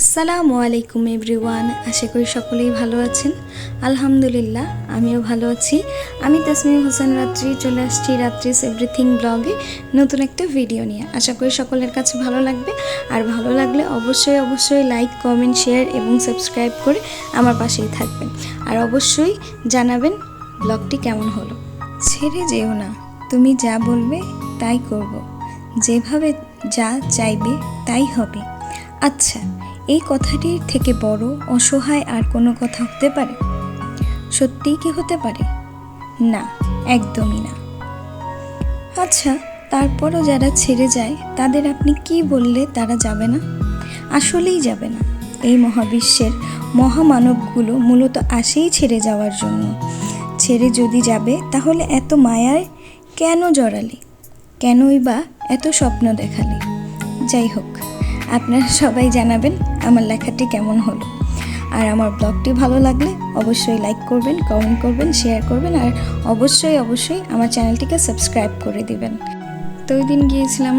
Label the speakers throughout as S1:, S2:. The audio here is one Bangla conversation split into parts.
S1: আসসালামু আলাইকুম এভরিওয়ান, আশা করি সকলেই ভালো আছেন। আলহামদুলিল্লাহ আমিও ভালো আছি। আমি তাসমিম হোসেন রাত্রি চলে আসছি রাত্রিস এভরিথিং ব্লগে নতুন একটা ভিডিও নিয়ে। আশা করি সকলের কাছে ভালো লাগবে, আর ভালো লাগলে অবশ্যই লাইক, কমেন্ট, শেয়ার এবং সাবস্ক্রাইব করে আমার পাশেই থাকবেন। আর অবশ্যই জানাবেন ব্লগটি কেমন হলো। ছেড়ে যেও না, তুমি যা বলবে তাই করব, যেভাবে যা চাইবে তাই হবে। আচ্ছা, এই কথাটির থেকে বড় অসহায় আর কোনো কথা হতে পারে? সত্যিই কি হতে পারে? না, একদমই না। আচ্ছা, তারপরও যারা ছেড়ে যায় তাদের আপনি কি বললে তারা যাবে না? আসলেই যাবে না। এই মহাবিশ্বের মহামানবগুলো মূলত আসেই ছেড়ে যাওয়ার জন্য। ছেড়ে যদি যাবে তাহলে এত মায়ায় কেন জড়ালি? কেনই বা এত স্বপ্ন দেখালি? যাই হোক, আপনারা সবাই জানাবেন আমার লেখাটি কেমন হলো। আর আমার ব্লগটি ভালো লাগলে অবশ্যই লাইক করবেন, কমেন্ট করবেন, শেয়ার করবেন, আর অবশ্যই আমার চ্যানেলটিকে সাবস্ক্রাইব করে দিবেন। তো ওই দিন গিয়েছিলাম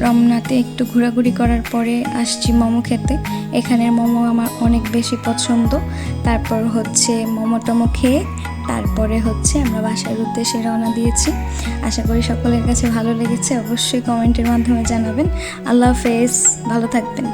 S1: রমনাতে একটু ঘোরাঘুরি করার পরে আসছি মোমো খেতে। এখানের মোমো আমার অনেক বেশি পছন্দ। তারপর মোমো টমো খেয়ে তারপরে আমরা বাসার উদ্দেশ্যে রওনা দিয়েছি। আশা করি সকলের কাছে ভালো লেগেছে। অবশ্যই কমেন্টের মাধ্যমে জানাবেন। আল্লাহ হাফেজ, ভালো থাকবেন।